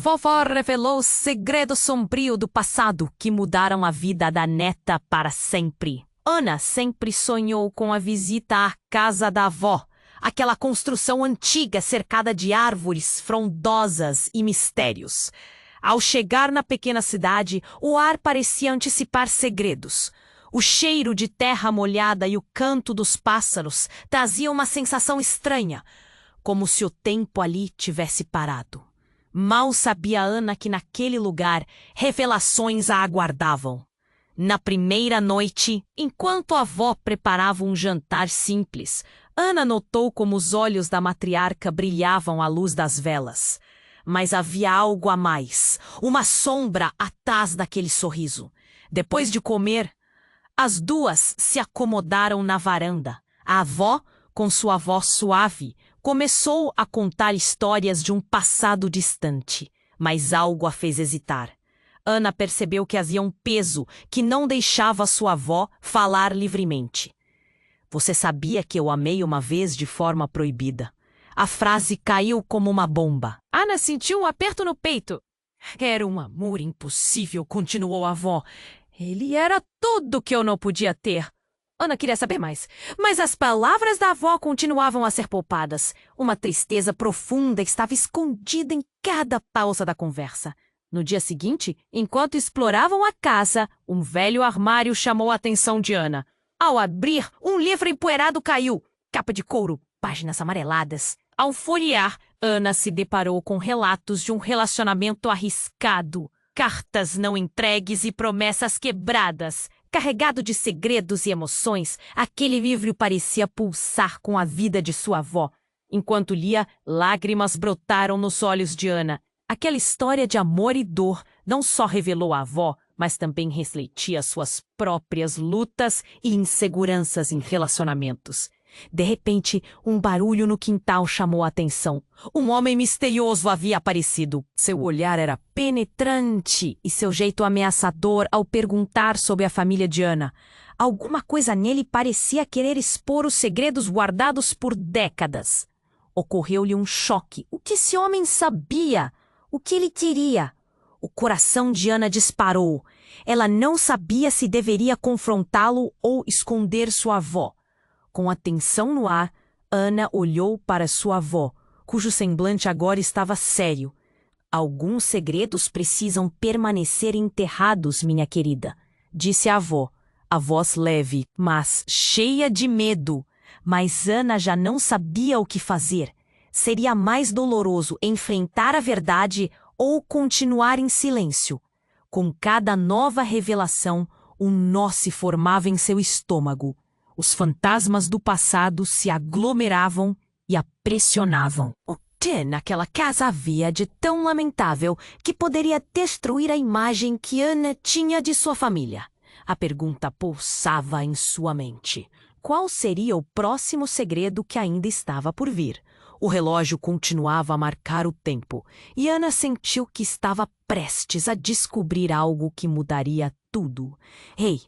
Vovó revelou o segredo sombrio do passado que mudaram a vida da neta para sempre. Ana sempre sonhou com a visita à casa da avó, aquela construção antiga cercada de árvores frondosas e mistérios. Ao chegar na pequena cidade, o ar parecia antecipar segredos. O cheiro de terra molhada e o canto dos pássaros traziam uma sensação estranha, como se o tempo ali tivesse parado. Mal sabia Ana que naquele lugar revelações a aguardavam. Na primeira noite, enquanto a avó preparava um jantar simples, Ana notou como os olhos da matriarca brilhavam à luz das velas. Mas havia algo a mais, uma sombra atrás daquele sorriso. Depois de comer, as duas se acomodaram na varanda. A avó, com sua voz suave, começou a contar histórias de um passado distante, mas algo a fez hesitar. Ana percebeu que havia um peso que não deixava sua avó falar livremente. Você sabia que eu amei uma vez de forma proibida? A frase caiu como uma bomba. Ana sentiu um aperto no peito. Era um amor impossível, continuou a avó. Ele era tudo que eu não podia ter. Ana queria saber mais, mas as palavras da avó continuavam a ser poupadas. Uma tristeza profunda estava escondida em cada pausa da conversa. No dia seguinte, enquanto exploravam a casa, um velho armário chamou a atenção de Ana. Ao abrir, um livro empoeirado caiu. Capa de couro, páginas amareladas. Ao folhear, Ana se deparou com relatos de um relacionamento arriscado. Cartas não entregues e promessas quebradas. Carregado de segredos e emoções, aquele livro parecia pulsar com a vida de sua avó. Enquanto lia, lágrimas brotaram nos olhos de Ana. Aquela história de amor e dor não só revelou a avó, mas também refletia suas próprias lutas e inseguranças em relacionamentos. De repente, um barulho no quintal chamou a atenção. Um homem misterioso havia aparecido. Seu olhar era penetrante e seu jeito ameaçador ao perguntar sobre a família de Ana. Alguma coisa nele parecia querer expor os segredos guardados por décadas. Ocorreu-lhe um choque. O que esse homem sabia? O que ele queria? O coração de Ana disparou. Ela não sabia se deveria confrontá-lo ou esconder sua avó. Com a tensão no ar, Ana olhou para sua avó, cujo semblante agora estava sério. Alguns segredos precisam permanecer enterrados, minha querida, disse a avó, a voz leve, mas cheia de medo. Mas Ana já não sabia o que fazer. Seria mais doloroso enfrentar a verdade ou continuar em silêncio. Com cada nova revelação, um nó se formava em seu estômago. Os fantasmas do passado se aglomeravam e a pressionavam. O que naquela casa havia de tão lamentável que poderia destruir a imagem que Ana tinha de sua família? A pergunta pulsava em sua mente. Qual seria o próximo segredo que ainda estava por vir? O relógio continuava a marcar o tempo, e Ana sentiu que estava prestes a descobrir algo que mudaria tudo. Ei!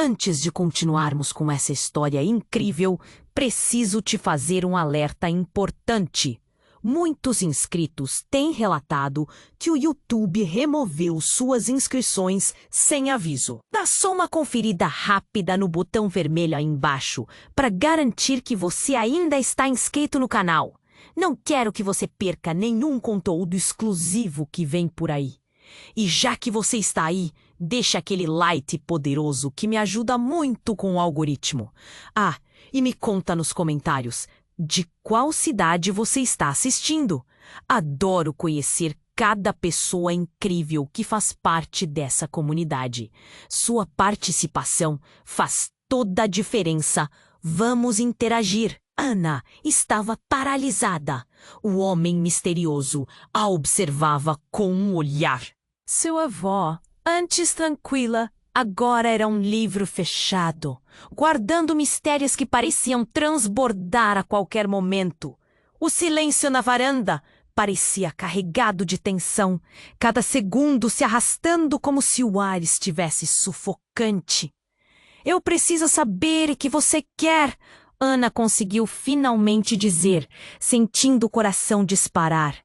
Antes de continuarmos com essa história incrível, preciso te fazer um alerta importante. Muitos inscritos têm relatado que o YouTube removeu suas inscrições sem aviso. Dá só uma conferida rápida no botão vermelho aí embaixo para garantir que você ainda está inscrito no canal. Não quero que você perca nenhum conteúdo exclusivo que vem por aí. E já que você está aí, deixa aquele like poderoso que me ajuda muito com o algoritmo. Ah, e me conta nos comentários de qual cidade você está assistindo. Adoro conhecer cada pessoa incrível que faz parte dessa comunidade. Sua participação faz toda a diferença. Vamos interagir. Ana estava paralisada. O homem misterioso a observava com um olhar. Sua avó, antes tranquila, agora era um livro fechado, guardando mistérios que pareciam transbordar a qualquer momento. O silêncio na varanda parecia carregado de tensão, cada segundo se arrastando como se o ar estivesse sufocante. Eu preciso saber o que você quer, Ana conseguiu finalmente dizer, sentindo o coração disparar.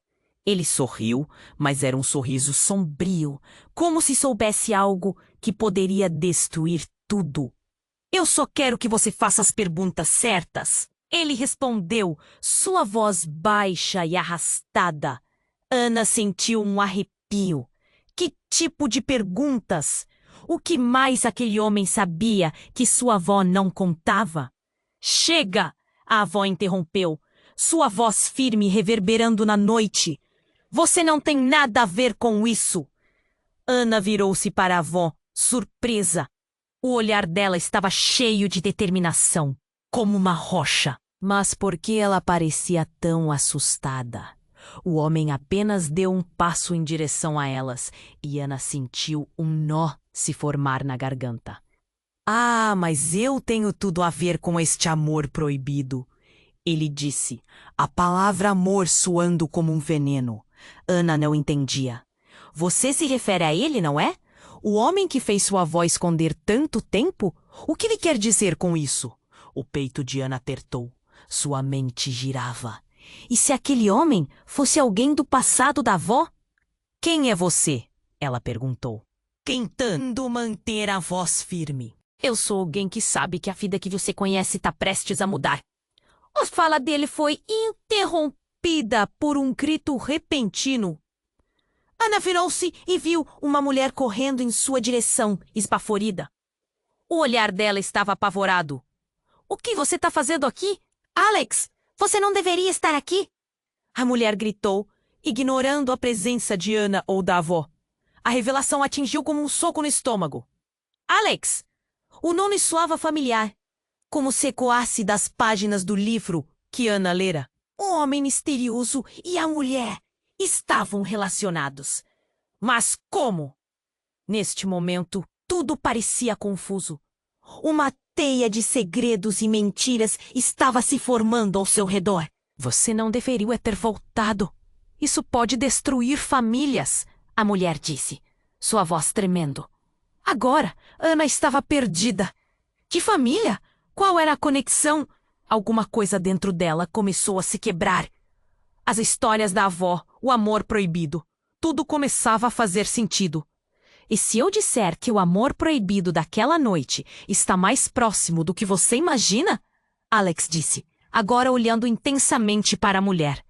Ele sorriu, mas era um sorriso sombrio, como se soubesse algo que poderia destruir tudo. Eu só quero que você faça as perguntas certas. Ele respondeu, sua voz baixa e arrastada. Ana sentiu um arrepio. Que tipo de perguntas? O que mais aquele homem sabia que sua avó não contava? Chega! A avó interrompeu, sua voz firme reverberando na noite. Você não tem nada a ver com isso. Ana virou-se para a avó, surpresa. O olhar dela estava cheio de determinação, como uma rocha. Mas por que ela parecia tão assustada? O homem apenas deu um passo em direção a elas e Ana sentiu um nó se formar na garganta. Ah, mas eu tenho tudo a ver com este amor proibido, ele disse, a palavra amor soando como um veneno. Ana não entendia. Você se refere a ele, não é? O homem que fez sua avó esconder tanto tempo? O que ele quer dizer com isso? O peito de Ana apertou. Sua mente girava. E se aquele homem fosse alguém do passado da avó? Quem é você? Ela perguntou, tentando manter a voz firme. Eu sou alguém que sabe que a vida que você conhece está prestes a mudar. A fala dele foi interrompida por um grito repentino. Ana virou-se e viu uma mulher correndo em sua direção, esbaforida. O olhar dela estava apavorado. O que você está fazendo aqui? Alex, você não deveria estar aqui. A mulher gritou, ignorando a presença de Ana ou da avó. A revelação atingiu como um soco no estômago. Alex! O nome soava familiar, como se ecoasse das páginas do livro que Ana lera. O homem misterioso e a mulher estavam relacionados. Mas como? Neste momento, tudo parecia confuso. Uma teia de segredos e mentiras estava se formando ao seu redor. Você não deveria ter voltado. Isso pode destruir famílias, a mulher disse, sua voz tremendo. Agora, Ana estava perdida. Que família? Qual era a conexão? Alguma coisa dentro dela começou a se quebrar. As histórias da avó, o amor proibido. Tudo começava a fazer sentido. E se eu disser que o amor proibido daquela noite está mais próximo do que você imagina? Alex disse, agora olhando intensamente para a mulher.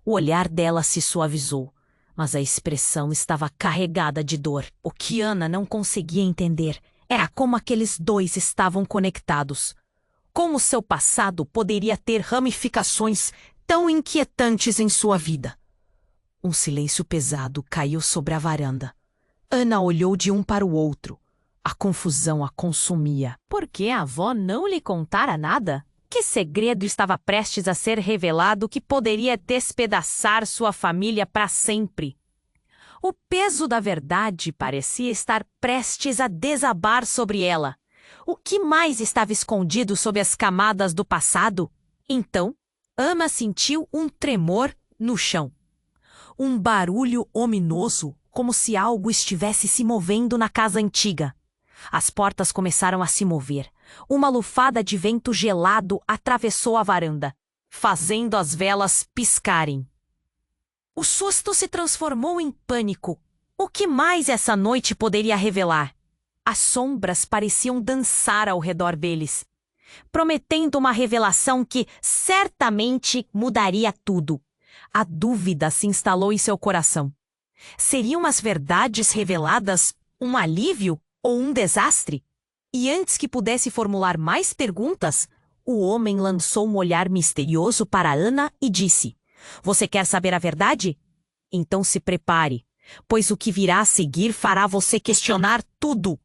O olhar dela se suavizou, mas a expressão estava carregada de dor. O que Ana não conseguia entender era como aqueles dois estavam conectados. Como seu passado poderia ter ramificações tão inquietantes em sua vida? Um silêncio pesado caiu sobre a varanda. Ana olhou de um para o outro. A confusão a consumia. Por que a avó não lhe contara nada? Que segredo estava prestes a ser revelado que poderia despedaçar sua família para sempre? O peso da verdade parecia estar prestes a desabar sobre ela. O que mais estava escondido sob as camadas do passado? Então, Ana sentiu um tremor no chão. Um barulho ominoso, como se algo estivesse se movendo na casa antiga. As portas começaram a se mover. Uma lufada de vento gelado atravessou a varanda, fazendo as velas piscarem. O susto se transformou em pânico. O que mais essa noite poderia revelar? As sombras pareciam dançar ao redor deles, prometendo uma revelação que certamente mudaria tudo. A dúvida se instalou em seu coração. Seriam as verdades reveladas um alívio ou um desastre? E antes que pudesse formular mais perguntas, o homem lançou um olhar misterioso para Ana e disse: Você quer saber a verdade? Então se prepare, pois o que virá a seguir fará você questionar tudo.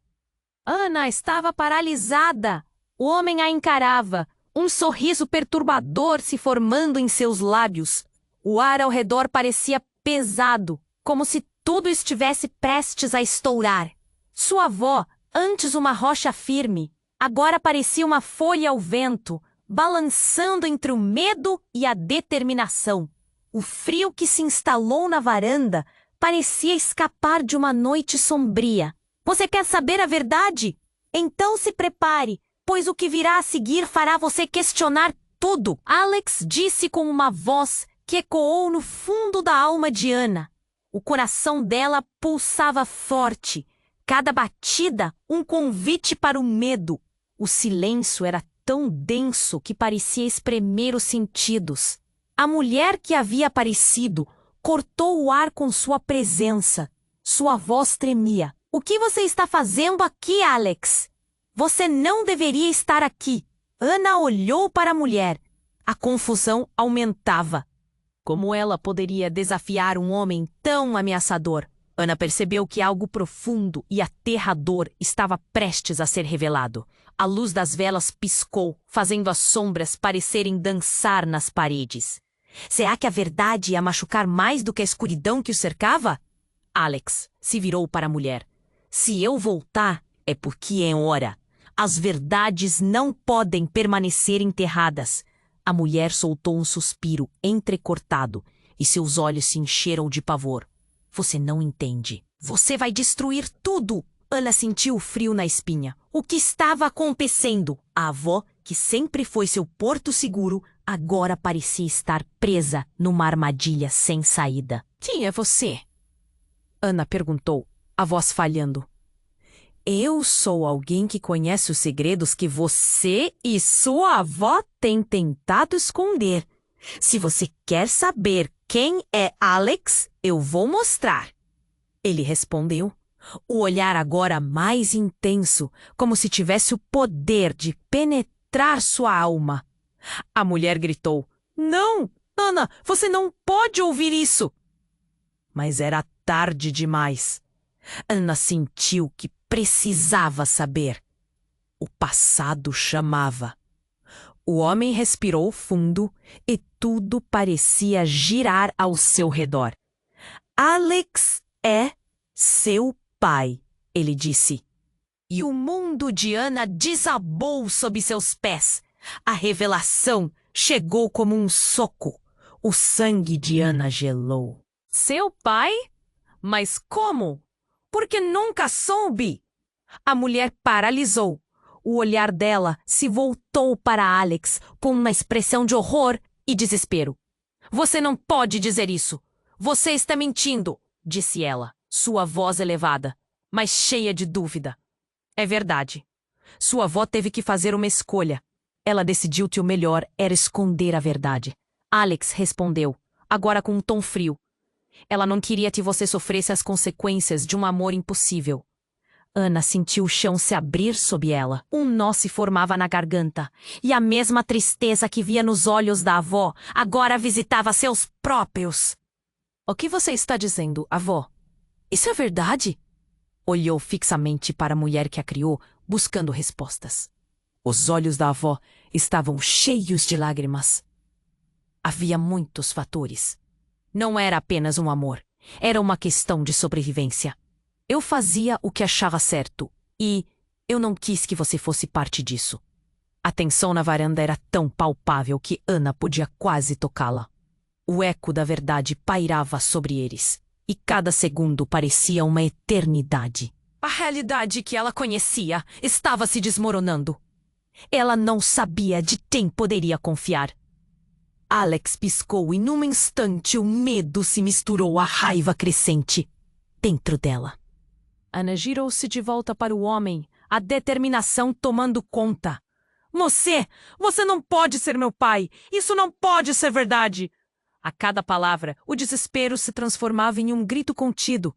Ana estava paralisada. O homem a encarava, um sorriso perturbador se formando em seus lábios. O ar ao redor parecia pesado, como se tudo estivesse prestes a estourar. Sua avó, antes uma rocha firme, agora parecia uma folha ao vento, balançando entre o medo e a determinação. O frio que se instalou na varanda parecia escapar de uma noite sombria. Você quer saber a verdade? Então se prepare, pois o que virá a seguir fará você questionar tudo. Alex disse com uma voz que ecoou no fundo da alma de Ana. O coração dela pulsava forte, cada batida um convite para o medo. O silêncio era tão denso que parecia espremer os sentidos. A mulher que havia aparecido cortou o ar com sua presença. Sua voz tremia. "O que você está fazendo aqui, Alex? Você não deveria estar aqui." Ana olhou para a mulher. A confusão aumentava. Como ela poderia desafiar um homem tão ameaçador? Ana percebeu que algo profundo e aterrador estava prestes a ser revelado. A luz das velas piscou, fazendo as sombras parecerem dançar nas paredes. Será que a verdade ia machucar mais do que a escuridão que o cercava? Alex se virou para a mulher. "Se eu voltar, é porque é hora. As verdades não podem permanecer enterradas." A mulher soltou um suspiro entrecortado e seus olhos se encheram de pavor. "Você não entende. Você vai destruir tudo." Ana sentiu frio na espinha. O que estava acontecendo? A avó, que sempre foi seu porto seguro, agora parecia estar presa numa armadilha sem saída. "Quem é você?" Ana perguntou, a voz falhando. "Eu sou alguém que conhece os segredos que você e sua avó têm tentado esconder. Se você quer saber quem é Alex, eu vou mostrar." Ele respondeu, o olhar agora mais intenso, como se tivesse o poder de penetrar sua alma. A mulher gritou, "Não, Ana, você não pode ouvir isso!" Mas era tarde demais. Ana sentiu que precisava saber. O passado chamava. O homem respirou fundo e tudo parecia girar ao seu redor. "Alex é seu pai", ele disse. E o mundo de Ana desabou sob seus pés. A revelação chegou como um soco. O sangue de Ana gelou. "Seu pai? Mas como? Porque nunca soube." A mulher paralisou. O olhar dela se voltou para Alex com uma expressão de horror e desespero. "Você não pode dizer isso. Você está mentindo", disse ela, sua voz elevada, mas cheia de dúvida. "É verdade. Sua avó teve que fazer uma escolha. Ela decidiu que o melhor era esconder a verdade." Alex respondeu, agora com um tom frio. "Ela não queria que você sofresse as consequências de um amor impossível." Ana sentiu o chão se abrir sob ela. Um nó se formava na garganta, e a mesma tristeza que via nos olhos da avó agora visitava seus próprios. "O que você está dizendo, avó? Isso é verdade?" Olhou fixamente para a mulher que a criou, buscando respostas. Os olhos da avó estavam cheios de lágrimas. Havia muitos fatores. Não era apenas um amor. Era uma questão de sobrevivência. "Eu fazia o que achava certo, e eu não quis que você fosse parte disso." A tensão na varanda era tão palpável que Ana podia quase tocá-la. O eco da verdade pairava sobre eles, e cada segundo parecia uma eternidade. A realidade que ela conhecia estava se desmoronando. Ela não sabia de quem poderia confiar. Alex piscou e num instante o medo se misturou à raiva crescente dentro dela. Ana girou-se de volta para o homem, a determinação tomando conta. Você não pode ser meu pai! Isso não pode ser verdade!" A cada palavra, o desespero se transformava em um grito contido.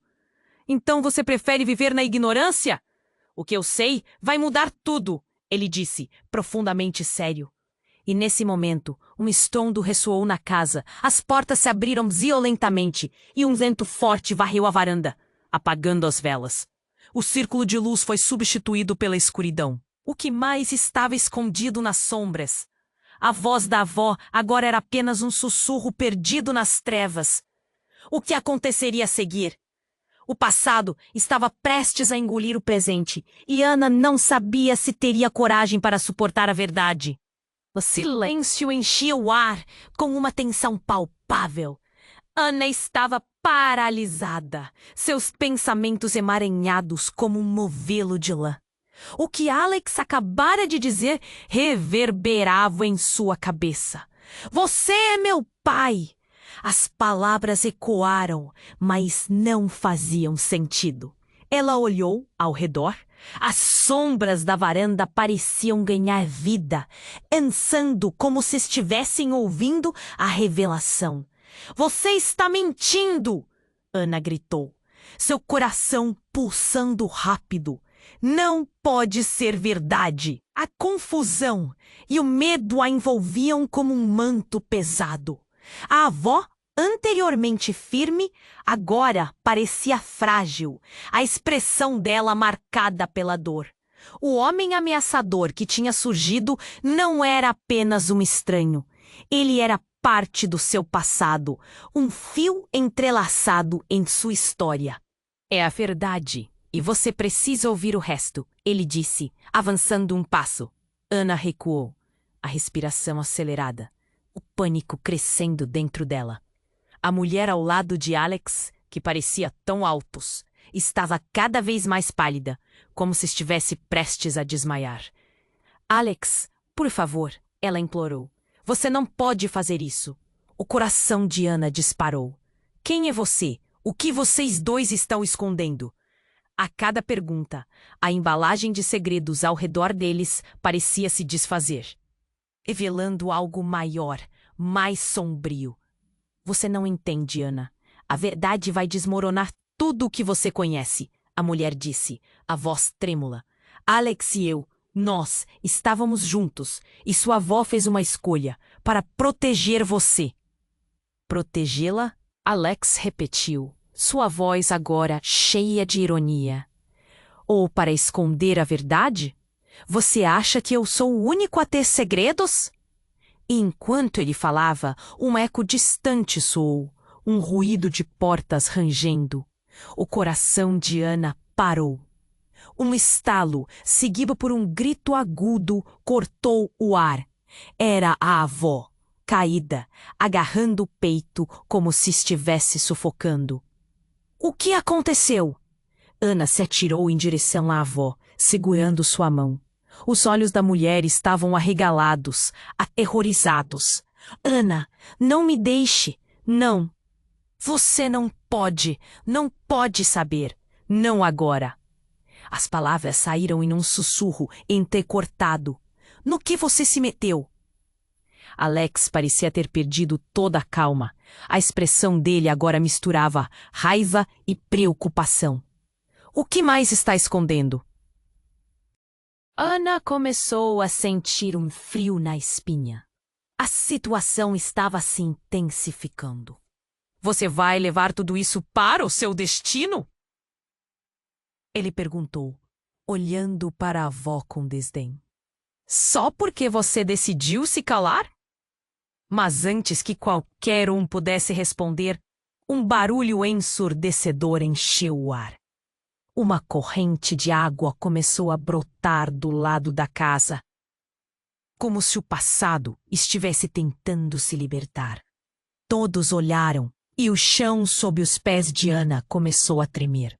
"Então você prefere viver na ignorância? O que eu sei vai mudar tudo", ele disse, profundamente sério. E nesse momento, um estrondo ressoou na casa, as portas se abriram violentamente e um vento forte varreu a varanda, apagando as velas. O círculo de luz foi substituído pela escuridão. O que mais estava escondido nas sombras? A voz da avó agora era apenas um sussurro perdido nas trevas. O que aconteceria a seguir? O passado estava prestes a engolir o presente, e Ana não sabia se teria coragem para suportar a verdade. O silêncio enchia o ar com uma tensão palpável. Ana estava paralisada, seus pensamentos emaranhados como um novelo de lã. O que Alex acabara de dizer reverberava em sua cabeça. "Você é meu pai! As palavras ecoaram, mas não faziam sentido. Ela olhou ao redor. As sombras da varanda pareciam ganhar vida, ansando como se estivessem ouvindo a revelação. Você está mentindo! Ana gritou, seu coração pulsando rápido. Não pode ser verdade! A confusão e o medo a envolviam como um manto pesado. A avó, anteriormente firme, agora parecia frágil, a expressão dela marcada pela dor. O homem ameaçador que tinha surgido não era apenas um estranho. Ele era parte do seu passado, um fio entrelaçado em sua história. É a verdade, e você precisa ouvir o resto, ele disse, avançando um passo. Ana recuou, a respiração acelerada, o pânico crescendo dentro dela. A mulher ao lado de Alex, que parecia tão altos, estava cada vez mais pálida, como se estivesse prestes a desmaiar. Alex, por favor, ela implorou. Você não pode fazer isso. O coração de Ana disparou. Quem é você? O que vocês dois estão escondendo? A cada pergunta, a embalagem de segredos ao redor deles parecia se desfazer, revelando algo maior, mais sombrio. Você não entende, Ana. A verdade vai desmoronar tudo o que você conhece, a mulher disse, a voz trêmula. Alex e eu, nós, estávamos juntos, e sua avó fez uma escolha para proteger você. Protegê-la? Alex repetiu, sua voz agora cheia de ironia. Ou para esconder a verdade? Você acha que eu sou o único a ter segredos? E enquanto ele falava, um eco distante soou, um ruído de portas rangendo. O coração de Ana parou. Um estalo, seguido por um grito agudo, cortou o ar. Era a avó, caída, agarrando o peito como se estivesse sufocando. O que aconteceu? Ana se atirou em direção à avó, segurando sua mão. Os olhos da mulher estavam arregalados, aterrorizados. Ana, não me deixe. Não. Você não pode saber. Não agora. As palavras saíram em um sussurro entrecortado. No que você se meteu? Alex parecia ter perdido toda a calma. A expressão dele agora misturava raiva e preocupação. O que mais está escondendo? Ana começou a sentir um frio na espinha. A situação estava se intensificando. Você vai levar tudo isso para o seu destino? Ele perguntou, olhando para a avó com desdém. Só porque você decidiu se calar? Mas antes que qualquer um pudesse responder, um barulho ensurdecedor encheu o ar. Uma corrente de água começou a brotar do lado da casa, como se o passado estivesse tentando se libertar. Todos olharam e o chão sob os pés de Ana começou a tremer.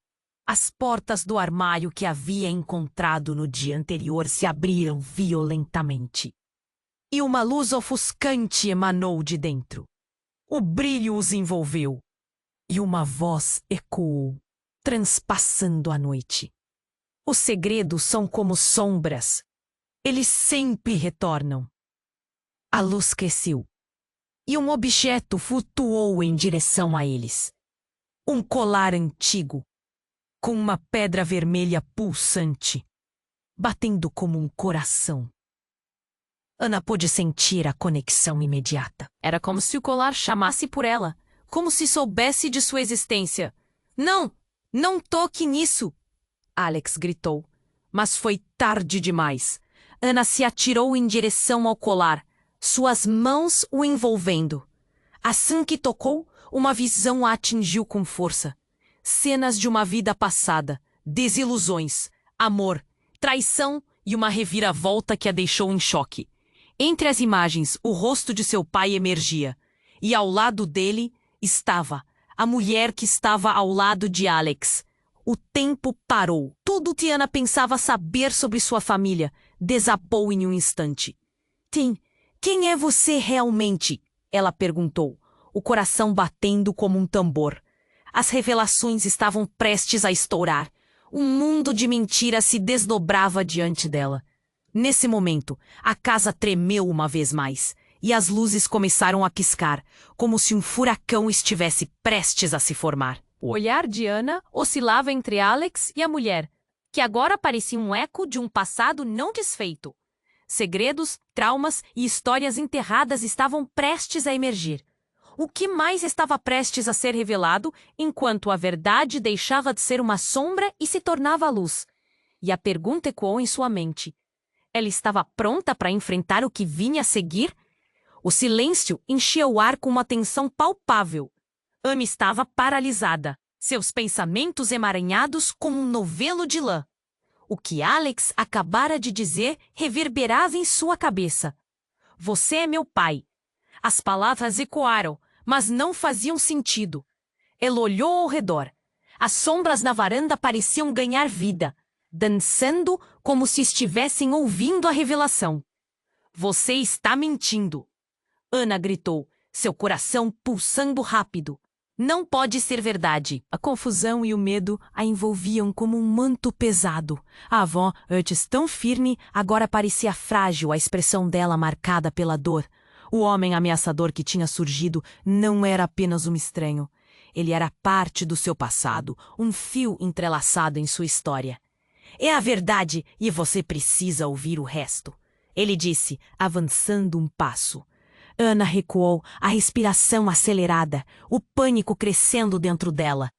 As portas do armário que havia encontrado no dia anterior se abriram violentamente. E uma luz ofuscante emanou de dentro. O brilho os envolveu. E uma voz ecoou, transpassando a noite. Os segredos são como sombras. Eles sempre retornam. A luz cresceu. E um objeto flutuou em direção a eles. Um colar antigo, com uma pedra vermelha pulsante, batendo como um coração. Ana pôde sentir a conexão imediata. Era como se o colar chamasse por ela, como se soubesse de sua existência. Não! Não toque nisso! Alex gritou, mas foi tarde demais. Ana se atirou em direção ao colar, suas mãos o envolvendo. Assim que tocou, uma visão a atingiu com força. Cenas de uma vida passada, desilusões, amor, traição e uma reviravolta que a deixou em choque. Entre as imagens, o rosto de seu pai emergia, e ao lado dele estava a mulher que estava ao lado de Alex. O tempo parou. Tudo que Ana pensava saber sobre sua família desabou em um instante. Quem é você realmente? Ela perguntou, o coração batendo como um tambor. As revelações estavam prestes a estourar. Um mundo de mentiras se desdobrava diante dela. Nesse momento, a casa tremeu uma vez mais, e as luzes começaram a piscar, como se um furacão estivesse prestes a se formar. O olhar de Ana oscilava entre Alex e a mulher, que agora parecia um eco de um passado não desfeito. Segredos, traumas e histórias enterradas estavam prestes a emergir. O que mais estava prestes a ser revelado, enquanto a verdade deixava de ser uma sombra e se tornava luz? E a pergunta ecoou em sua mente. Ela estava pronta para enfrentar o que vinha a seguir? O silêncio enchia o ar com uma tensão palpável. Ana estava paralisada, seus pensamentos emaranhados como um novelo de lã. O que Alex acabara de dizer reverberava em sua cabeça. Você é meu pai. As palavras ecoaram, mas não faziam sentido. Ela olhou ao redor. As sombras na varanda pareciam ganhar vida, dançando como se estivessem ouvindo a revelação. Você está mentindo. Ana gritou, seu coração pulsando rápido. Não pode ser verdade. A confusão e o medo a envolviam como um manto pesado. A avó, antes tão firme, agora parecia frágil, a expressão dela marcada pela dor. O homem ameaçador que tinha surgido não era apenas um estranho. Ele era parte do seu passado, um fio entrelaçado em sua história. É a verdade e você precisa ouvir o resto, ele disse, avançando um passo. Ana recuou, a respiração acelerada, o pânico crescendo dentro dela.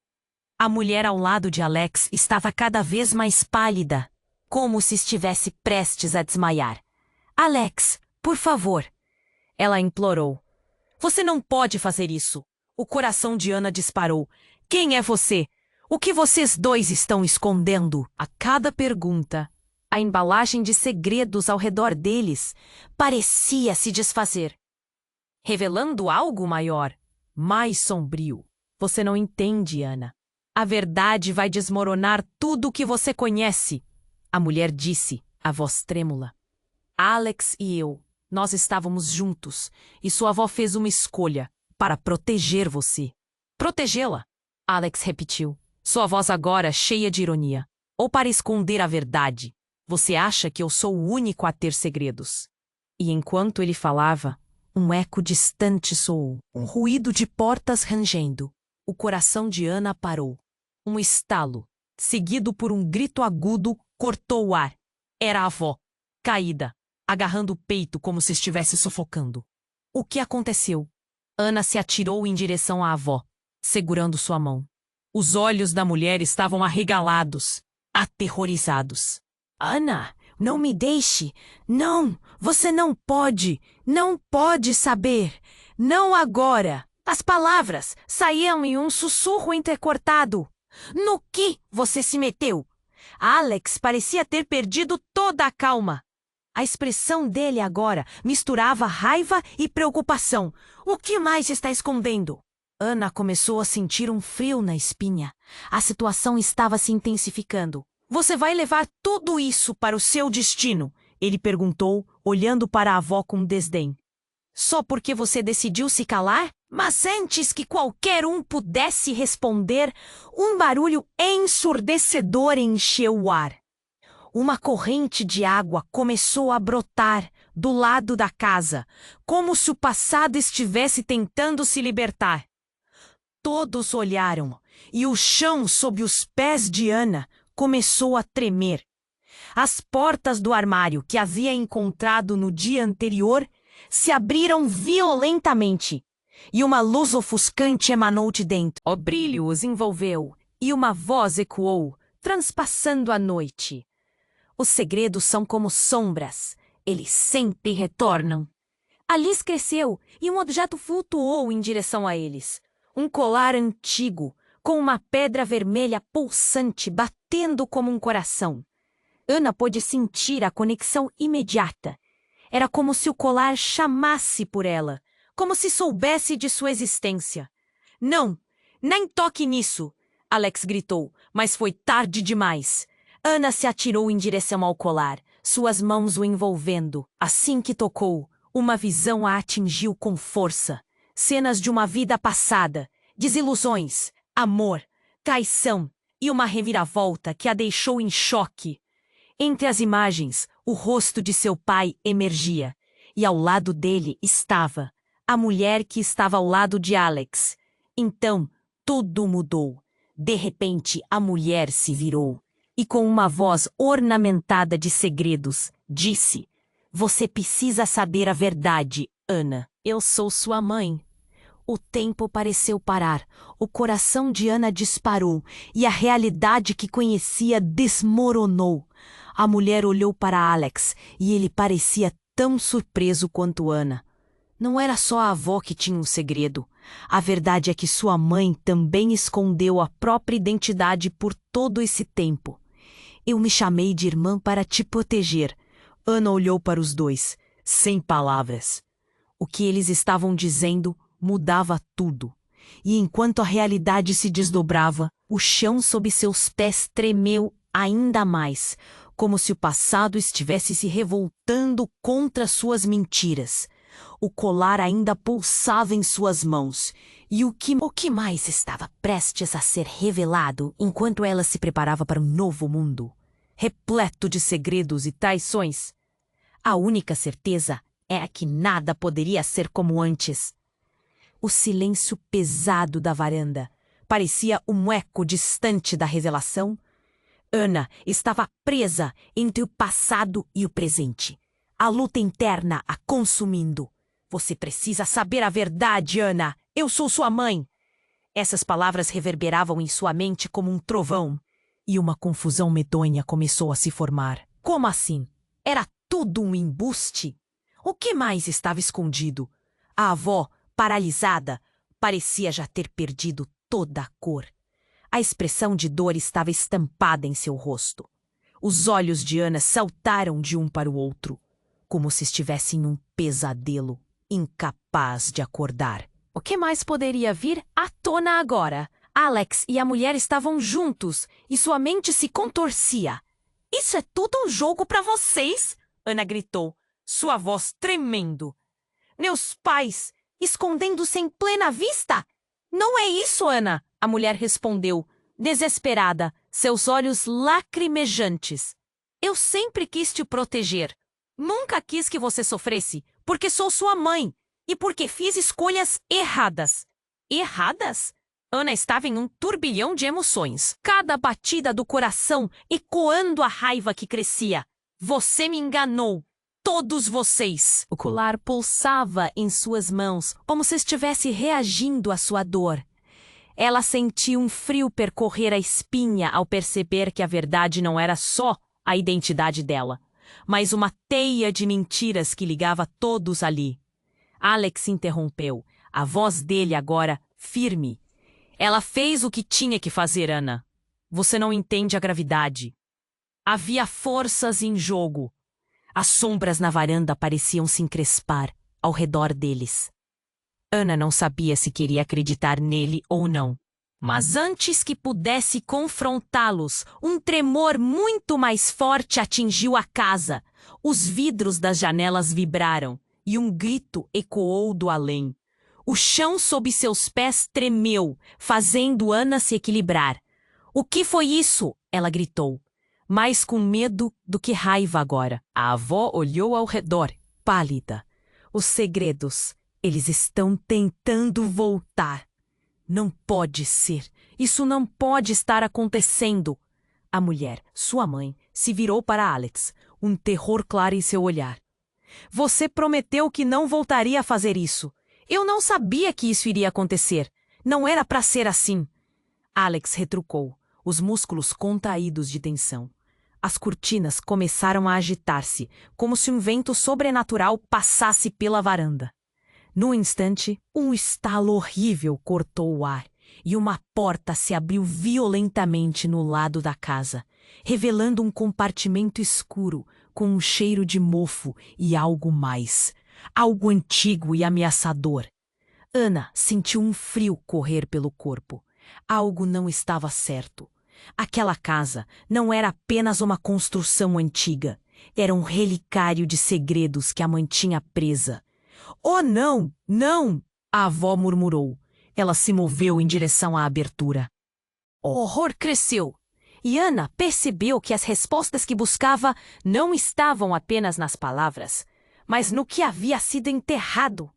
A mulher ao lado de Alex estava cada vez mais pálida, como se estivesse prestes a desmaiar. Alex, por favor, ela implorou. Você não pode fazer isso. O coração de Ana disparou. Quem é você? O que vocês dois estão escondendo? A cada pergunta, a embalagem de segredos ao redor deles parecia se desfazer, revelando algo maior, mais sombrio. Você não entende, Ana. A verdade vai desmoronar tudo o que você conhece, a mulher disse, a voz trêmula. Alex e eu, nós estávamos juntos, e sua avó fez uma escolha para proteger você. Protegê-la? Alex repetiu, sua voz agora cheia de ironia. Ou para esconder a verdade. Você acha que eu sou o único a ter segredos? E enquanto ele falava, um eco distante soou, um ruído de portas rangendo. O coração de Ana parou. Um estalo, seguido por um grito agudo, cortou o ar. Era a avó, caída, agarrando o peito como se estivesse sufocando. O que aconteceu? Ana se atirou em direção à avó, segurando sua mão. Os olhos da mulher estavam arregalados, aterrorizados. Ana, não me deixe! Não! Você não pode saber! Não agora! As palavras saíam em um sussurro entrecortado. No que você se meteu? Alex parecia ter perdido toda a calma. A expressão dele agora misturava raiva e preocupação. O que mais está escondendo? Ana começou a sentir um frio na espinha. A situação estava se intensificando. Você vai levar tudo isso para o seu destino? Ele perguntou, olhando para a avó com desdém. Só porque você decidiu se calar? Mas antes que qualquer um pudesse responder, um barulho ensurdecedor encheu o ar. Uma corrente de água começou a brotar do lado da casa, como se o passado estivesse tentando se libertar. Todos olharam, e o chão sob os pés de Ana começou a tremer. As portas do armário que havia encontrado no dia anterior se abriram violentamente, e uma luz ofuscante emanou de dentro. O brilho os envolveu, e uma voz ecoou, transpassando a noite. Os segredos são como sombras, eles sempre retornam. A luz cresceu, e um objeto flutuou em direção a eles. Um colar antigo, com uma pedra vermelha pulsante batendo como um coração. Ana pôde sentir a conexão imediata. Era como se o colar chamasse por ela, como se soubesse de sua existência. Não, nem toque nisso, Alex gritou, mas foi tarde demais. Ana se atirou em direção ao colar, suas mãos o envolvendo. Assim que tocou, uma visão a atingiu com força. cenas de uma vida passada, desilusões, amor, traição e uma reviravolta que a deixou em choque. Entre as imagens, o rosto de seu pai emergia, e ao lado dele estava a mulher que estava ao lado de Alex. Então, tudo mudou. De repente, a mulher se virou e, com uma voz ornamentada de segredos, disse: "Você precisa saber a verdade, Ana. Eu sou sua mãe." O tempo pareceu parar, o coração de Ana disparou e a realidade que conhecia desmoronou. A mulher olhou para Alex e ele parecia tão surpreso quanto Ana. Não era só a avó que tinha um segredo. A verdade é que sua mãe também escondeu a própria identidade por todo esse tempo. "Eu me chamei de irmã para te proteger." Ana olhou para os dois, sem palavras. O que eles estavam dizendo mudava tudo. E enquanto a realidade se desdobrava, o chão sob seus pés tremeu ainda mais, como se o passado estivesse se revoltando contra suas mentiras. O colar ainda pulsava em suas mãos, e o que mais estava prestes a ser revelado enquanto ela se preparava para um novo mundo, repleto de segredos e traições. A única certeza era que nada poderia ser como antes. O silêncio pesado da varanda parecia um eco distante da revelação. Ana estava presa entre o passado e o presente, a luta interna a consumindo. "Você precisa saber a verdade, Ana. Eu sou sua mãe." Essas palavras reverberavam em sua mente como um trovão, e uma confusão medonha começou a se formar. Como assim? Era tudo um embuste? O que mais estava escondido? A avó, paralisada, parecia já ter perdido toda a cor. A expressão de dor estava estampada em seu rosto. Os olhos de Ana saltaram de um para o outro, como se estivesse em um pesadelo, incapaz de acordar. O que mais poderia vir à tona agora? Alex e a mulher estavam juntos e sua mente se contorcia. "Isso é tudo um jogo para vocês?" Ana gritou, sua voz tremendo. "Meus pais, escondendo-se em plena vista?" "Não é isso, Ana," a mulher respondeu, desesperada, seus olhos lacrimejantes. "Eu sempre quis te proteger. Nunca quis que você sofresse, porque sou sua mãe e porque fiz escolhas erradas." "Erradas?" Ana estava em um turbilhão de emoções, cada batida do coração ecoando a raiva que crescia. "Você me enganou. Todos vocês." O colar pulsava em suas mãos, como se estivesse reagindo à sua dor. Ela sentiu um frio percorrer a espinha ao perceber que a verdade não era só a identidade dela, mas uma teia de mentiras que ligava todos ali. Alex interrompeu, a voz dele agora firme. "Ela fez o que tinha que fazer, Ana. Você não entende a gravidade." Havia forças em jogo. As sombras na varanda pareciam se encrespar ao redor deles. Ana não sabia se queria acreditar nele ou não. Mas antes que pudesse confrontá-los, um tremor muito mais forte atingiu a casa. Os vidros das janelas vibraram e um grito ecoou do além. O chão sob seus pés tremeu, fazendo Ana se equilibrar. "O que foi isso?" ela gritou, mais com medo do que raiva agora. A avó olhou ao redor, pálida. "Os segredos, eles estão tentando voltar." "Não pode ser. Isso não pode estar acontecendo." A mulher, sua mãe, se virou para Alex, um terror claro em seu olhar. "Você prometeu que não voltaria a fazer isso. Eu não sabia que isso iria acontecer. Não era para ser assim." Alex retrucou, os músculos contraídos de tensão. As cortinas começaram a agitar-se, como se um vento sobrenatural passasse pela varanda. No instante, um estalo horrível cortou o ar e uma porta se abriu violentamente no lado da casa, revelando um compartimento escuro com um cheiro de mofo e algo mais, algo antigo e ameaçador. Ana sentiu um frio correr pelo corpo. Algo não estava certo. Aquela casa não era apenas uma construção antiga, era um relicário de segredos que a mantinha presa. "Oh, não, não!" A avó murmurou. Ela se moveu em direção à abertura. O horror cresceu, e Ana percebeu que as respostas que buscava não estavam apenas nas palavras, mas no que havia sido enterrado.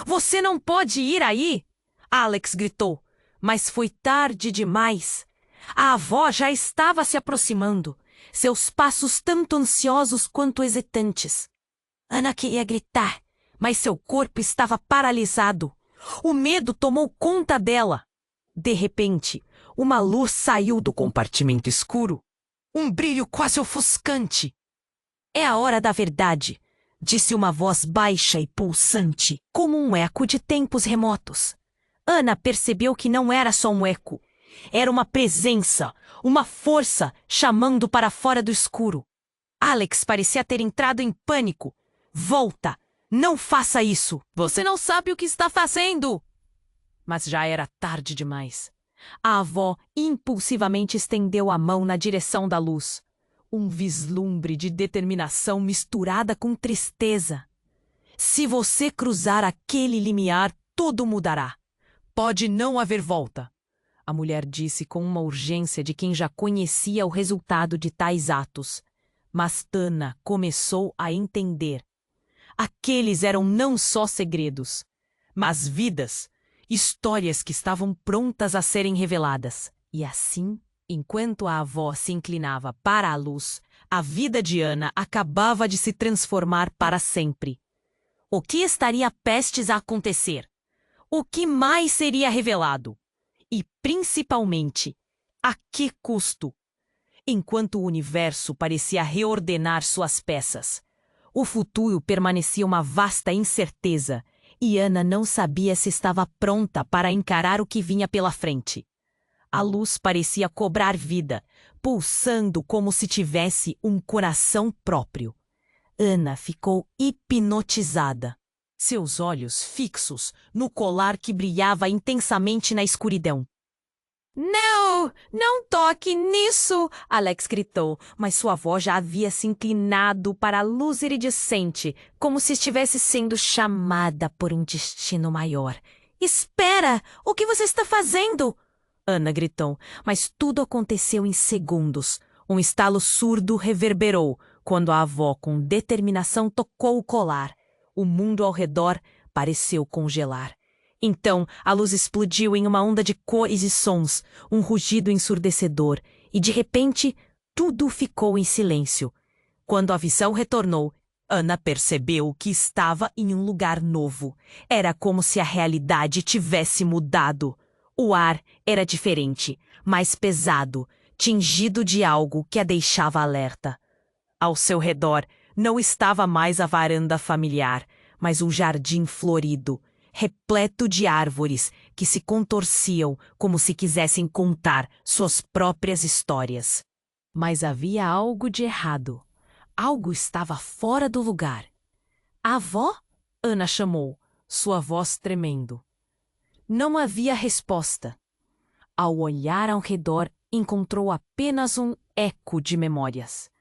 Você não pode ir aí! Alex gritou, mas foi tarde demais. A avó já estava se aproximando, seus passos tanto ansiosos quanto hesitantes. Ana queria gritar, mas seu corpo estava paralisado. O medo tomou conta dela. De repente, uma luz saiu do compartimento escuro. Um brilho quase ofuscante. É a hora da verdade, disse uma voz baixa e pulsante, como um eco de tempos remotos. Ana percebeu que não era só um eco. Era uma presença, uma força chamando para fora do escuro. Alex parecia ter entrado em pânico. Volta! Não faça isso! Você não sabe o que está fazendo! Mas já era tarde demais. A avó impulsivamente estendeu a mão na direção da luz. Um vislumbre de determinação misturada com tristeza. Se você cruzar aquele limiar, tudo mudará. Pode não haver volta, a mulher disse com uma urgência de quem já conhecia o resultado de tais atos. Mas Ana começou a entender. Aqueles eram não só segredos, mas vidas, histórias que estavam prontas a serem reveladas. E assim, enquanto a avó se inclinava para a luz, a vida de Ana acabava de se transformar para sempre. O que estaria prestes a acontecer? O que mais seria revelado? E, principalmente, a que custo? Enquanto o universo parecia reordenar suas peças, o futuro permanecia uma vasta incerteza, e Ana não sabia se estava pronta para encarar o que vinha pela frente. A luz parecia cobrar vida, pulsando como se tivesse um coração próprio. Ana ficou hipnotizada, seus olhos fixos no colar que brilhava intensamente na escuridão. Não, não toque nisso! Alex gritou, mas sua avó já havia se inclinado para a luz iridescente, como se estivesse sendo chamada por um destino maior. Espera! O que você está fazendo? Ana gritou, mas tudo aconteceu em segundos. Um estalo surdo reverberou quando a avó, com determinação, tocou o colar. O mundo ao redor pareceu congelar. Então, a luz explodiu em uma onda de cores e sons, um rugido ensurdecedor, e de repente, tudo ficou em silêncio. Quando a visão retornou, Ana percebeu que estava em um lugar novo. Era como se a realidade tivesse mudado. O ar era diferente, mais pesado, tingido de algo que a deixava alerta. Ao seu redor, não estava mais a varanda familiar, mas um jardim florido, repleto de árvores que se contorciam como se quisessem contar suas próprias histórias. Mas havia algo de errado. Algo estava fora do lugar. A avó? Ana chamou, sua voz tremendo. Não havia resposta. Ao olhar ao redor, encontrou apenas um eco de memórias.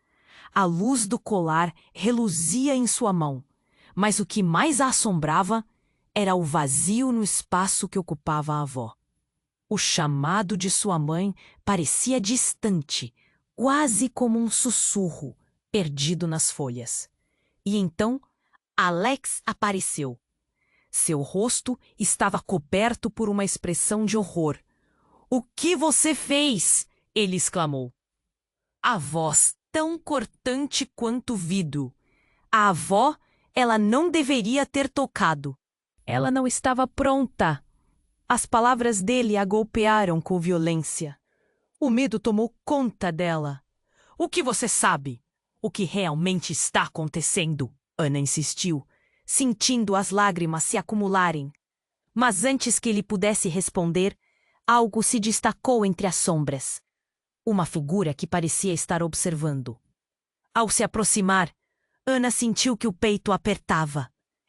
A luz do colar reluzia em sua mão, mas o que mais a assombrava era o vazio no espaço que ocupava a avó. O chamado de sua mãe parecia distante, quase como um sussurro, perdido nas folhas. E então, Alex apareceu. Seu rosto estava coberto por uma expressão de horror. "O que você fez?" ele exclamou. A voz tão cortante quanto vidro. A avó, ela não deveria ter tocado. Ela não estava pronta. As palavras dele a golpearam com violência. O medo tomou conta dela. "O que você sabe? O que realmente está acontecendo?" Ana insistiu, sentindo as lágrimas se acumularem. Mas antes que ele pudesse responder, algo se destacou entre as sombras. Uma figura que parecia estar observando. Ao se aproximar, Ana sentiu que o peito apertava.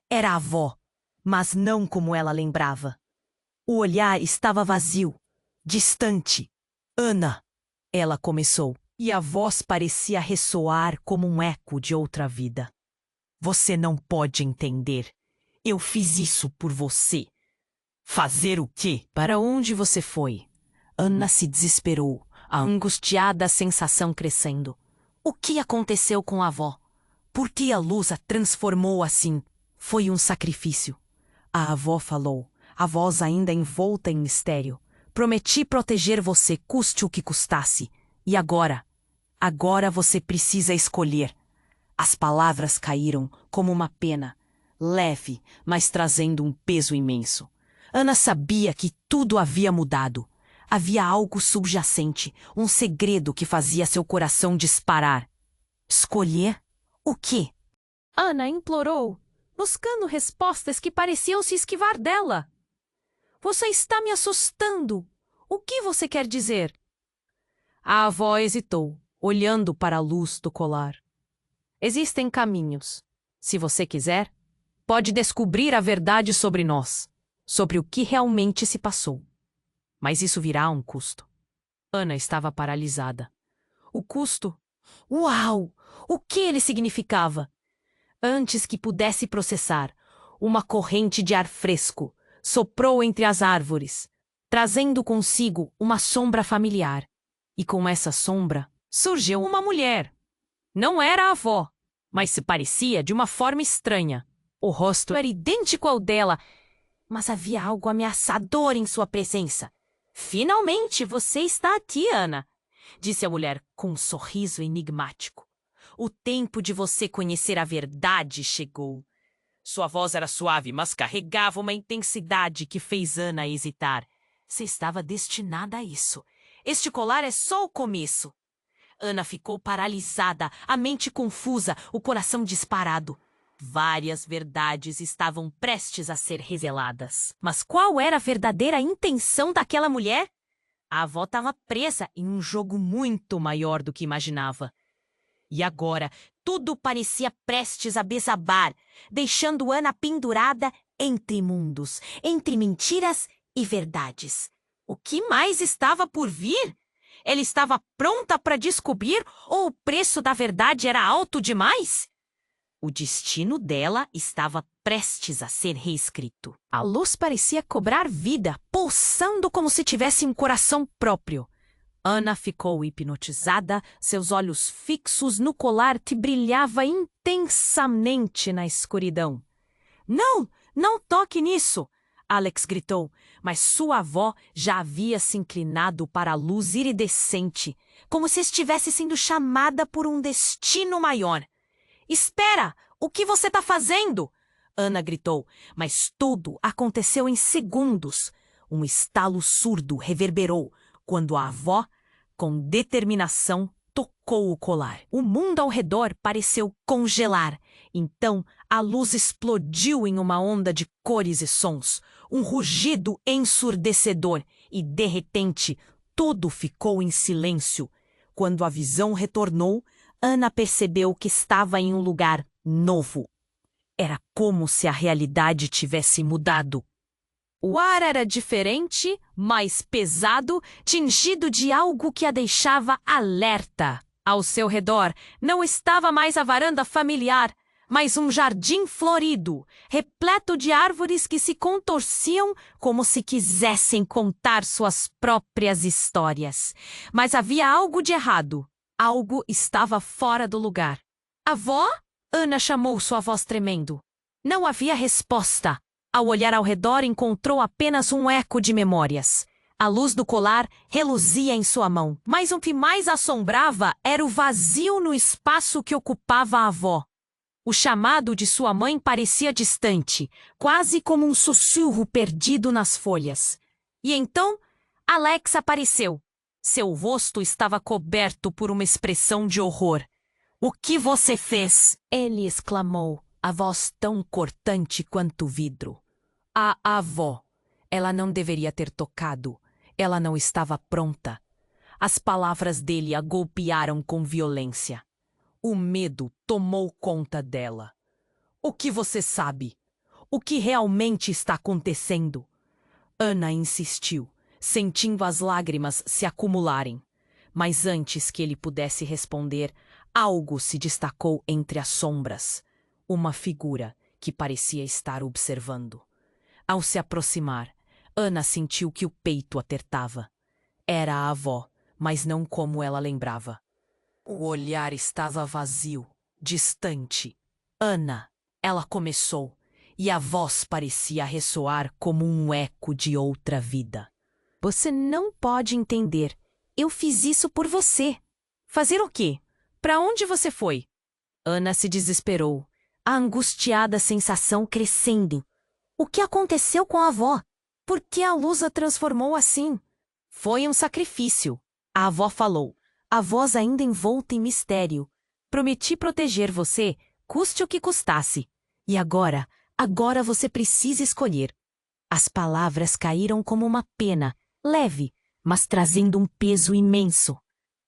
Era a avó, mas não como ela lembrava. O olhar estava vazio, distante. "Ana!" ela começou, e a voz parecia ressoar como um eco de outra vida. "Você não pode entender. Eu fiz isso por você. Fazer o quê? Para onde você foi? Ana se desesperou, a angustiada sensação crescendo. O que aconteceu com a avó? Por que a luz a transformou assim? Foi um sacrifício. A avó falou, a voz ainda envolta em mistério. Prometi proteger você, custe o que custasse. E agora? Agora você precisa escolher. As palavras caíram como uma pena, leve, mas trazendo um peso imenso. Ana sabia que tudo havia mudado. Havia algo subjacente, um segredo que fazia seu coração disparar. Escolher? O quê? Ana implorou, buscando respostas que pareciam se esquivar dela. Você está me assustando. O que você quer dizer? A avó hesitou, olhando para a luz do colar. Existem caminhos. Se você quiser, pode descobrir a verdade sobre nós, sobre o que realmente se passou. Mas isso virá a um custo. Ana estava paralisada. O custo? Uau! O que ele significava? Antes que pudesse processar, uma corrente de ar fresco soprou entre as árvores, trazendo consigo uma sombra familiar. E com essa sombra surgiu uma mulher. Não era a avó, mas se parecia de uma forma estranha. O rosto era idêntico ao dela, mas havia algo ameaçador em sua presença. Finalmente você está aqui, Ana, disse a mulher com um sorriso enigmático. O tempo de você conhecer a verdade chegou. Sua voz era suave, mas carregava uma intensidade que fez Ana hesitar. Você estava destinada a isso. Este colar é só o começo. Ana ficou paralisada, a mente confusa, o coração disparado. Várias verdades estavam prestes a ser reveladas. Mas qual era a verdadeira intenção daquela mulher? A avó estava presa em um jogo muito maior do que imaginava. E agora, tudo parecia prestes a desabar, deixando Ana pendurada entre mundos, entre mentiras e verdades. O que mais estava por vir? Ela estava pronta para descobrir ou o preço da verdade era alto demais? O destino dela estava prestes a ser reescrito. A luz parecia cobrar vida, pulsando como se tivesse um coração próprio. Ana ficou hipnotizada, seus olhos fixos no colar que brilhava intensamente na escuridão. Não, não toque nisso! Alex gritou, mas sua avó já havia se inclinado para a luz iridescente, como se estivesse sendo chamada por um destino maior. Espera! O que você está fazendo? Ana gritou, mas tudo aconteceu em segundos. Um estalo surdo reverberou quando a avó, com determinação, tocou o colar. O mundo ao redor pareceu congelar. Então, a luz explodiu em uma onda de cores e sons, um rugido ensurdecedor e, de repente, tudo ficou em silêncio. Quando a visão retornou, Ana percebeu que estava em um lugar novo. Era como se a realidade tivesse mudado. O ar era diferente, mais pesado, tingido de algo que a deixava alerta. Ao seu redor não estava mais a varanda familiar, mas um jardim florido, repleto de árvores que se contorciam como se quisessem contar suas próprias histórias. Mas havia algo de errado. Algo estava fora do lugar. Avó? Ana chamou sua voz tremendo. Não havia resposta. Ao olhar ao redor, encontrou apenas um eco de memórias. A luz do colar reluzia em sua mão. Mas o que mais assombrava era o vazio no espaço que ocupava a avó. O chamado de sua mãe parecia distante, quase como um sussurro perdido nas folhas. E então, Alex apareceu. Seu rosto estava coberto por uma expressão de horror. "O que você fez?" ele exclamou, a voz tão cortante quanto vidro. A avó. Ela não deveria ter tocado. Ela não estava pronta. As palavras dele a golpearam com violência. O medo tomou conta dela. "O que você sabe? O que realmente está acontecendo?" Ana insistiu, sentindo as lágrimas se acumularem. Mas antes que ele pudesse responder, algo se destacou entre as sombras. Uma figura que parecia estar observando. Ao se aproximar, Ana sentiu que o peito apertava. Era a avó, mas não como ela lembrava. O olhar estava vazio, distante. Ana, ela começou, e a voz parecia ressoar como um eco de outra vida. Você não pode entender. Eu fiz isso por você. Fazer o quê? Para onde você foi? Ana se desesperou, a angustiada sensação crescendo. O que aconteceu com a avó? Por que a luz a transformou assim? Foi um sacrifício, a avó falou, a voz ainda envolta em mistério. Prometi proteger você, custe o que custasse. E agora você precisa escolher. As palavras caíram como uma pena, leve, mas trazendo um peso imenso.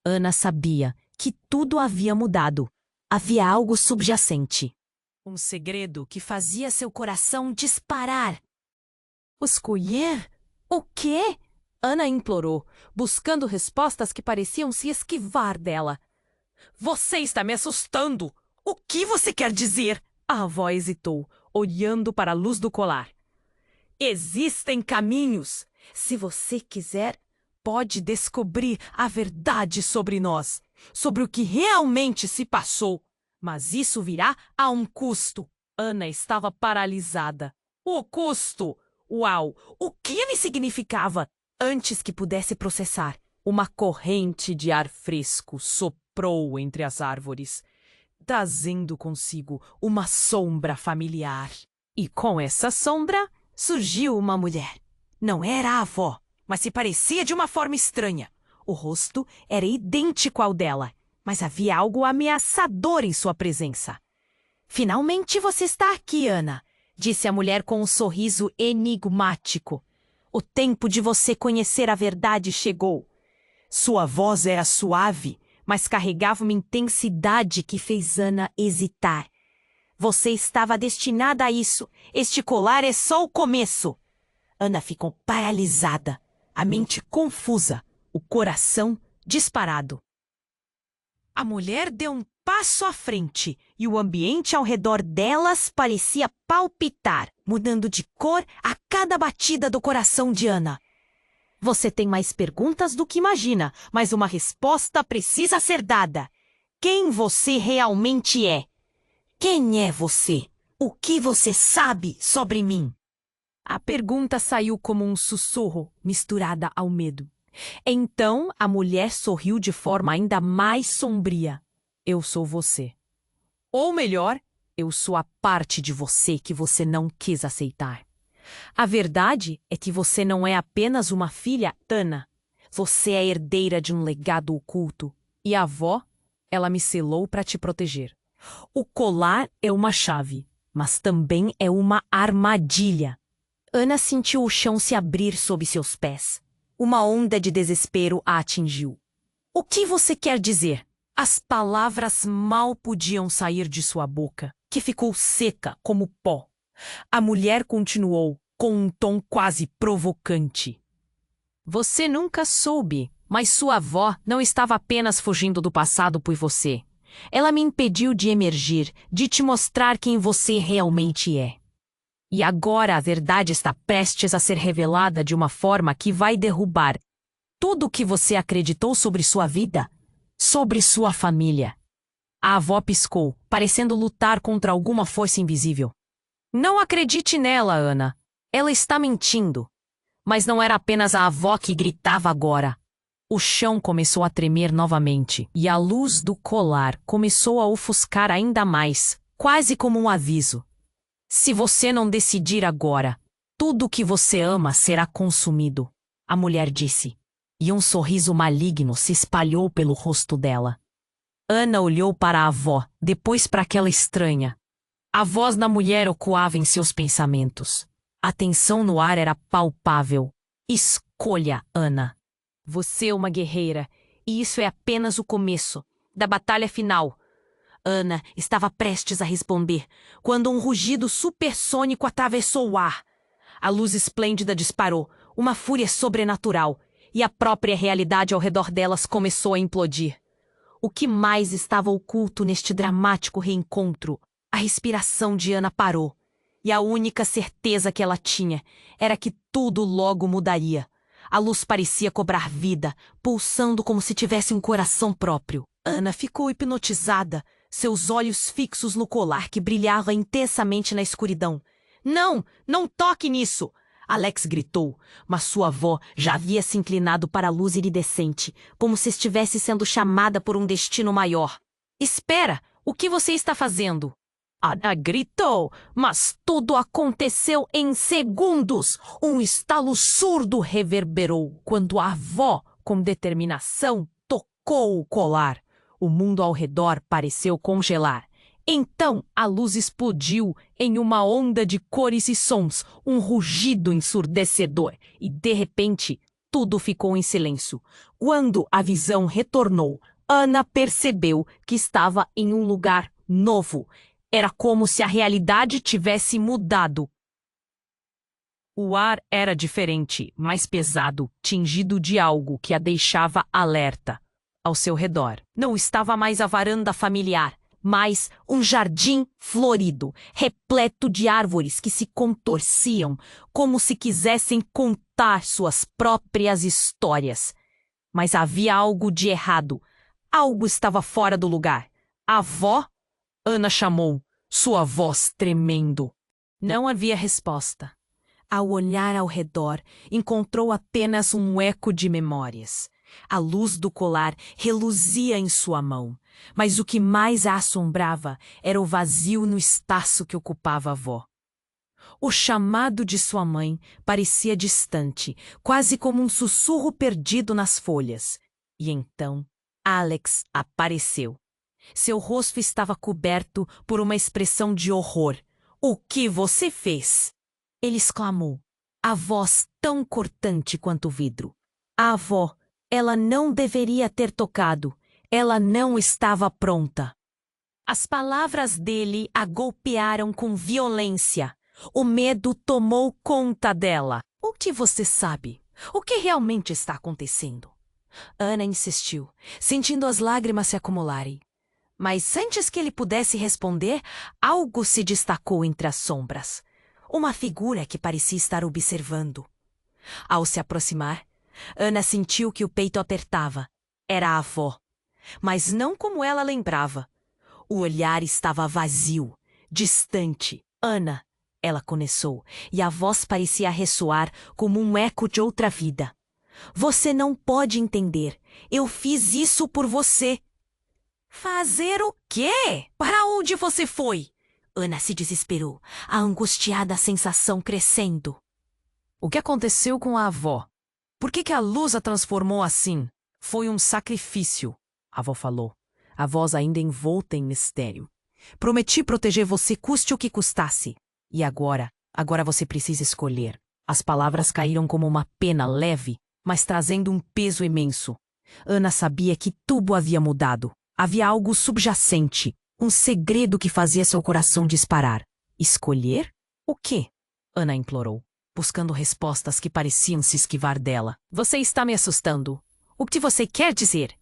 Ana sabia que tudo havia mudado. Havia algo subjacente. Um segredo que fazia seu coração disparar. Escolher? O quê? Ana implorou, buscando respostas que pareciam se esquivar dela. Você está me assustando! O que você quer dizer? A avó hesitou, olhando para a luz do colar. Existem caminhos. Se você quiser, pode descobrir a verdade sobre nós, sobre o que realmente se passou. Mas isso virá a um custo. Ana estava paralisada. O custo! Uau! O que ele significava? Antes que pudesse processar, uma corrente de ar fresco soprou entre as árvores, trazendo consigo uma sombra familiar. E com essa sombra surgiu uma mulher. Não era a avó, mas se parecia de uma forma estranha. O rosto era idêntico ao dela, mas havia algo ameaçador em sua presença. Finalmente você está aqui, Ana, disse a mulher com um sorriso enigmático. O tempo de você conhecer a verdade chegou. Sua voz era suave, mas carregava uma intensidade que fez Ana hesitar. Você estava destinada a isso. Este colar é só o começo. Ana ficou paralisada, a mente confusa, o coração disparado. A mulher deu um passo à frente e o ambiente ao redor delas parecia palpitar, mudando de cor a cada batida do coração de Ana. Você tem mais perguntas do que imagina, mas uma resposta precisa ser dada. Quem você realmente é? Quem é você? O que você sabe sobre mim? A pergunta saiu como um sussurro, misturada ao medo. Então a mulher sorriu de forma ainda mais sombria. Eu sou você. Ou melhor, eu sou a parte de você que você não quis aceitar. A verdade é que você não é apenas uma filha, Ana. Você é herdeira de um legado oculto. E a avó, ela me selou para te proteger. O colar é uma chave, mas também é uma armadilha. Ana sentiu o chão se abrir sob seus pés. Uma onda de desespero a atingiu. O que você quer dizer? As palavras mal podiam sair de sua boca, que ficou seca como pó. A mulher continuou, com um tom quase provocante. Você nunca soube, mas sua avó não estava apenas fugindo do passado por você. Ela me impediu de emergir, de te mostrar quem você realmente é. E agora a verdade está prestes a ser revelada de uma forma que vai derrubar tudo o que você acreditou sobre sua vida, sobre sua família. A avó piscou, parecendo lutar contra alguma força invisível. Não acredite nela, Ana. Ela está mentindo. Mas não era apenas a avó que gritava agora. O chão começou a tremer novamente e a luz do colar começou a ofuscar ainda mais, quase como um aviso. Se você não decidir agora, tudo o que você ama será consumido, a mulher disse. E um sorriso maligno se espalhou pelo rosto dela. Ana olhou para a avó, depois para aquela estranha. A voz da mulher ecoava em seus pensamentos. A tensão no ar era palpável. Escolha, Ana. Você é uma guerreira, e isso é apenas o começo da batalha final. Ana estava prestes a responder, quando um rugido supersônico atravessou o ar. A luz esplêndida disparou, uma fúria sobrenatural, e a própria realidade ao redor delas começou a implodir. O que mais estava oculto neste dramático reencontro? A respiração de Ana parou, E a única certeza que ela tinha era que tudo logo mudaria. A luz parecia cobrar vida, pulsando como se tivesse um coração próprio. Ana ficou hipnotizada, seus olhos fixos no colar que brilhava intensamente na escuridão. Não, não toque nisso! Alex gritou, mas sua avó já havia se inclinado para a luz iridescente, como se estivesse sendo chamada por um destino maior. Espera! O que você está fazendo? Ana gritou, mas tudo aconteceu em segundos. Um estalo surdo reverberou quando a avó, com determinação, tocou o colar. O mundo ao redor pareceu congelar. Então a luz explodiu em uma onda de cores e sons, um rugido ensurdecedor, e de repente tudo ficou em silêncio. Quando a visão retornou, Ana percebeu que estava em um lugar novo. Era como se a realidade tivesse mudado. O ar era diferente, mais pesado, tingido de algo que a deixava alerta. Ao seu redor, não estava mais a varanda familiar, mas um jardim florido, repleto de árvores que se contorciam, como se quisessem contar suas próprias histórias. Mas havia algo de errado. Algo estava fora do lugar. A avó? Ana chamou, sua voz tremendo. Não havia resposta. Ao olhar ao redor, encontrou apenas um eco de memórias. A luz do colar reluzia em sua mão, mas o que mais a assombrava era o vazio no espaço que ocupava a avó. O chamado de sua mãe parecia distante, quase como um sussurro perdido nas folhas. E então, Alex apareceu. Seu rosto estava coberto por uma expressão de horror. "O que você fez?" Ele exclamou, a voz tão cortante quanto o vidro. A avó, ela não deveria ter tocado. Ela não estava pronta. As palavras dele a golpearam com violência. O medo tomou conta dela. "O que você sabe? O que realmente está acontecendo?" Ana insistiu, sentindo as lágrimas se acumularem. Mas antes que ele pudesse responder, algo se destacou entre as sombras. Uma figura que parecia estar observando. Ao se aproximar, Ana sentiu que o peito apertava. Era a avó. Mas não como ela lembrava. O olhar estava vazio, distante. "Ana", ela começou, e a voz parecia ressoar como um eco de outra vida. "Você não pode entender. Eu fiz isso por você." "Fazer o quê? Para onde você foi?" Ana se desesperou, a angustiada sensação crescendo. O que aconteceu com a avó? Por que a luz a transformou assim? "Foi um sacrifício", a avó falou, a voz ainda envolta em mistério. "Prometi proteger você custe o que custasse. E agora você precisa escolher." As palavras caíram como uma pena leve, mas trazendo um peso imenso. Ana sabia que tudo havia mudado. Havia algo subjacente, um segredo que fazia seu coração disparar. Escolher? O quê? Ana implorou, buscando respostas que pareciam se esquivar dela. "Você está me assustando. O que você quer dizer?"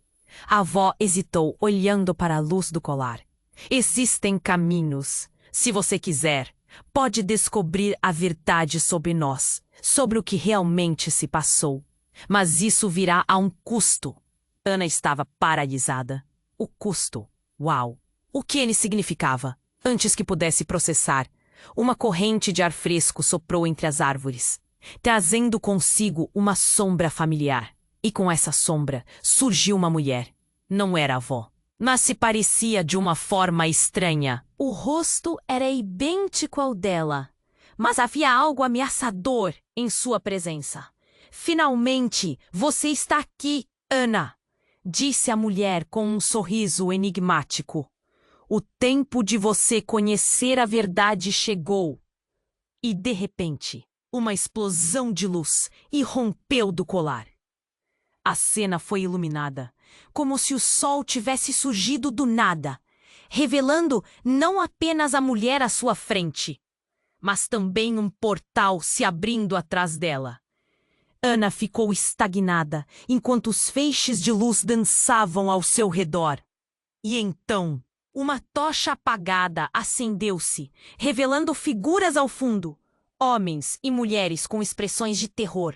A avó hesitou, olhando para a luz do colar. "Existem caminhos. Se você quiser, pode descobrir a verdade sobre nós, sobre o que realmente se passou. Mas isso virá a um custo." Ana estava paralisada. O custo. Uau! O que ele significava? Antes que pudesse processar, uma corrente de ar fresco soprou entre as árvores, trazendo consigo uma sombra familiar. E com essa sombra surgiu uma mulher. Não era a avó, mas se parecia de uma forma estranha. O rosto era idêntico ao dela, mas havia algo ameaçador em sua presença. "Finalmente, você está aqui, Ana", disse a mulher com um sorriso enigmático. "O tempo de você conhecer a verdade chegou." E, de repente, uma explosão de luz irrompeu do colar. A cena foi iluminada, como se o sol tivesse surgido do nada, revelando não apenas a mulher à sua frente, mas também um portal se abrindo atrás dela. Ana ficou estagnada, enquanto os feixes de luz dançavam ao seu redor. E então, Uma tocha apagada acendeu-se, revelando figuras ao fundo. Homens e mulheres com expressões de terror.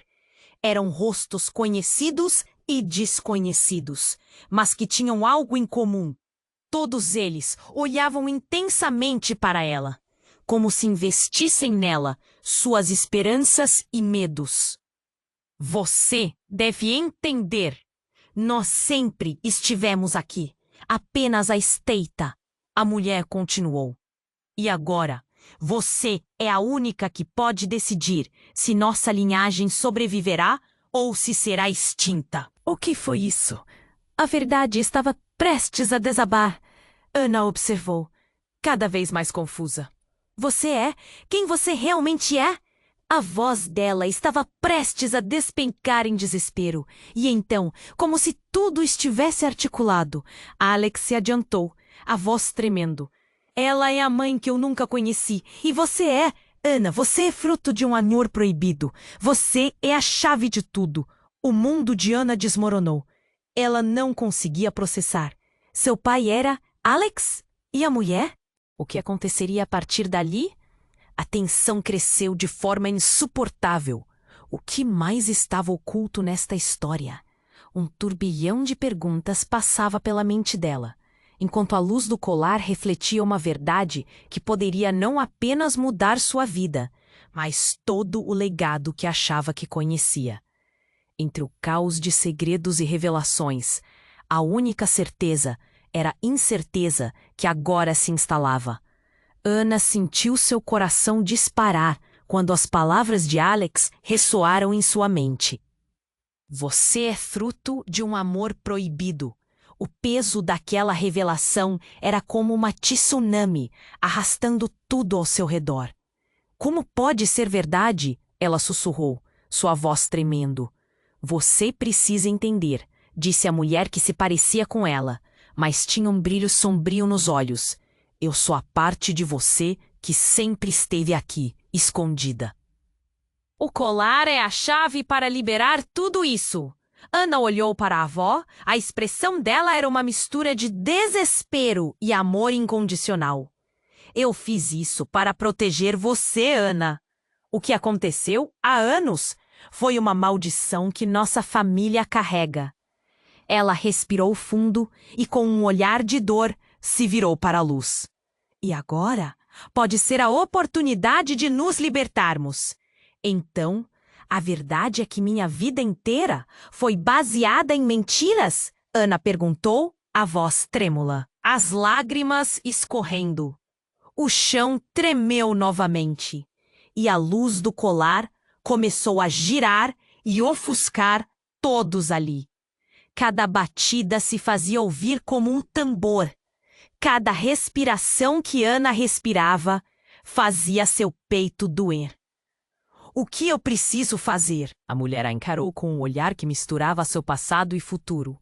Eram rostos conhecidos e desconhecidos, mas que tinham algo em comum. Todos eles olhavam intensamente para ela, como se investissem nela suas esperanças e medos. Você deve entender. Nós sempre estivemos aqui, apenas à esteita, a mulher continuou. E agora, você é a única que pode decidir se nossa linhagem sobreviverá ou se será extinta. O que foi isso? A verdade estava prestes a desabar. Ana observou, cada vez mais confusa. Você é quem você realmente é? A voz dela estava prestes a despencar em desespero. E então, como se tudo estivesse articulado, Alex se adiantou, a voz tremendo. Ela é a mãe que eu nunca conheci. E você é, Ana, você é fruto de um amor proibido. Você é a chave de tudo. O mundo de Ana desmoronou. Ela não conseguia processar. Seu pai era Alex? E a mulher? O que aconteceria a partir dali? A tensão cresceu de forma insuportável. O que mais estava oculto nesta história? Um turbilhão de perguntas passava pela mente dela, enquanto a luz do colar refletia uma verdade que poderia não apenas mudar sua vida, mas todo o legado que achava que conhecia. Entre o caos de segredos e revelações, a única certeza era a incerteza que agora se instalava. Ana sentiu seu coração disparar quando as palavras de Alex ressoaram em sua mente. Você é fruto de um amor proibido. O peso daquela revelação era como uma tsunami, arrastando tudo ao seu redor. Como pode ser verdade? Ela sussurrou, sua voz tremendo. Você precisa entender, disse a mulher que se parecia com ela, mas tinha um brilho sombrio nos olhos. Eu sou a parte de você que sempre esteve aqui, escondida. O colar é a chave para liberar tudo isso. Ana olhou para a avó, a expressão dela era uma mistura de desespero e amor incondicional. Eu fiz isso para proteger você, Ana. O que aconteceu há anos foi uma maldição que nossa família carrega. Ela respirou fundo e, com um olhar de dor, se virou para a luz. E agora pode ser a oportunidade de nos libertarmos. Então, a verdade é que minha vida inteira foi baseada em mentiras? Ana perguntou, a voz trêmula, as lágrimas escorrendo. O chão tremeu novamente, e a luz do colar começou a girar e ofuscar todos ali. Cada batida se fazia ouvir como um tambor. Cada respiração que Ana respirava fazia seu peito doer. O que eu preciso fazer? A mulher a encarou com um olhar que misturava seu passado e futuro.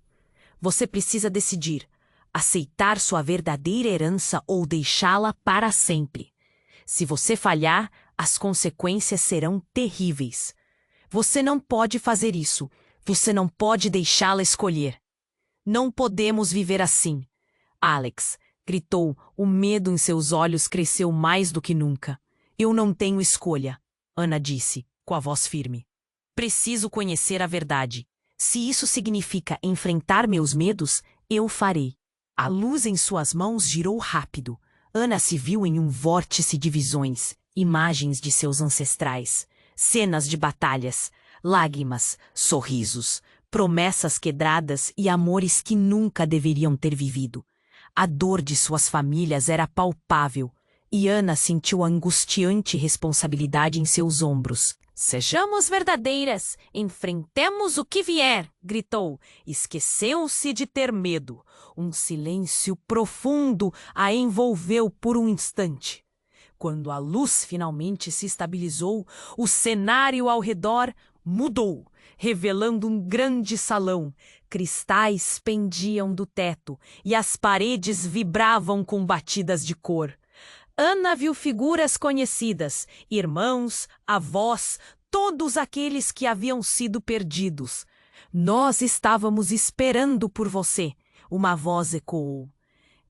Você precisa decidir, aceitar sua verdadeira herança ou deixá-la para sempre. Se você falhar, as consequências serão terríveis. Você não pode fazer isso. Você não pode deixá-la escolher. Não podemos viver assim. Alex gritou, o medo em seus olhos cresceu mais do que nunca. Eu não tenho escolha, Ana disse, com a voz firme. Preciso conhecer a verdade. Se isso significa enfrentar meus medos, eu farei. A luz em suas mãos girou rápido. Ana se viu em um vórtice de visões, imagens de seus ancestrais, cenas de batalhas, lágrimas, sorrisos, promessas quebradas e amores que nunca deveriam ter vivido. A dor de suas famílias era palpável, e Ana sentiu a angustiante responsabilidade em seus ombros. Sejamos verdadeiras, enfrentemos o que vier, gritou. Esqueceu-se de ter medo. Um silêncio profundo a envolveu por um instante. Quando a luz finalmente se estabilizou, o cenário ao redor mudou, revelando um grande salão. Cristais pendiam do teto e as paredes vibravam com batidas de cor. Ana viu figuras conhecidas, irmãos, avós, todos aqueles que haviam sido perdidos. Nós estávamos esperando por você, uma voz ecoou.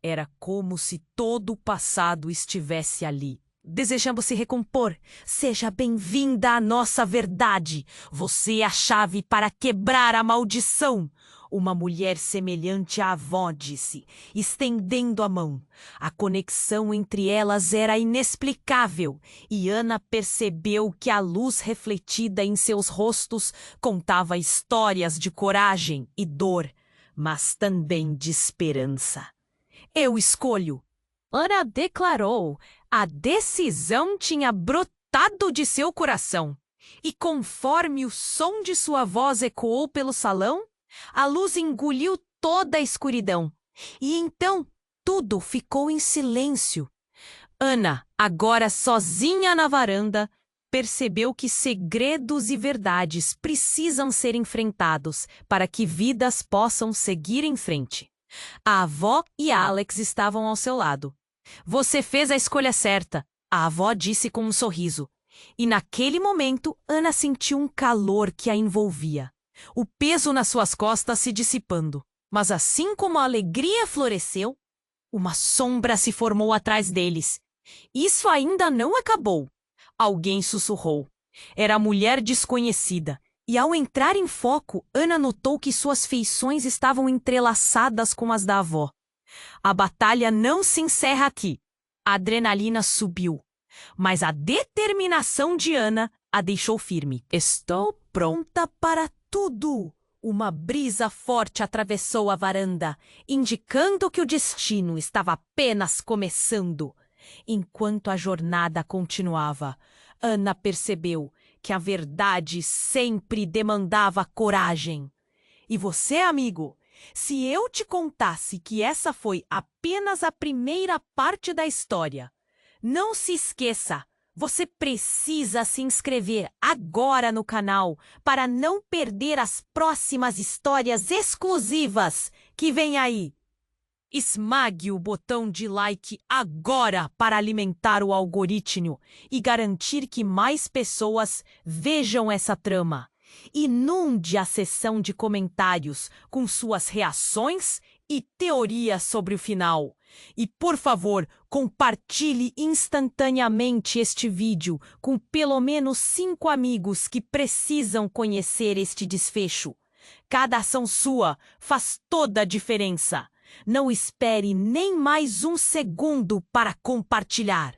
Era como se todo o passado estivesse ali. Desejamos se recompor. Seja bem-vinda à nossa verdade. Você é a chave para quebrar a maldição. Uma mulher semelhante à avó disse, estendendo a mão. A conexão entre elas era inexplicável, e Ana percebeu que a luz refletida em seus rostos contava histórias de coragem e dor, mas também de esperança. Eu escolho. Ana declarou. A decisão tinha brotado de seu coração. E conforme o som de sua voz ecoou pelo salão, a luz engoliu toda a escuridão. E então tudo ficou em silêncio. Ana, agora sozinha na varanda, percebeu que segredos e verdades precisam ser enfrentados para que vidas possam seguir em frente. A avó e Alex estavam ao seu lado. Você fez a escolha certa, a avó disse com um sorriso. E naquele momento, Ana sentiu um calor que a envolvia. O peso nas suas costas se dissipando. Mas assim como a alegria floresceu, uma sombra se formou atrás deles. Isso ainda não acabou. Alguém sussurrou. Era a mulher desconhecida. E ao entrar em foco, Ana notou que suas feições estavam entrelaçadas com as da avó. A batalha não se encerra aqui. A adrenalina subiu. Mas a determinação de Ana a deixou firme. Estou pronta para tudo. Uma brisa forte atravessou a varanda, indicando que o destino estava apenas começando. Enquanto a jornada continuava, Ana percebeu que a verdade sempre demandava coragem. E você, amigo? Se eu te contasse que essa foi apenas a primeira parte da história, não se esqueça, você precisa se inscrever agora no canal para não perder as próximas histórias exclusivas que vem aí. Esmague o botão de like agora para alimentar o algoritmo e garantir que mais pessoas vejam essa trama. Inunde a seção de comentários com suas reações e teorias sobre o final. E, por favor, compartilhe instantaneamente este vídeo com pelo menos 5 amigos que precisam conhecer este desfecho. Cada ação sua faz toda a diferença. Não espere nem mais um segundo para compartilhar.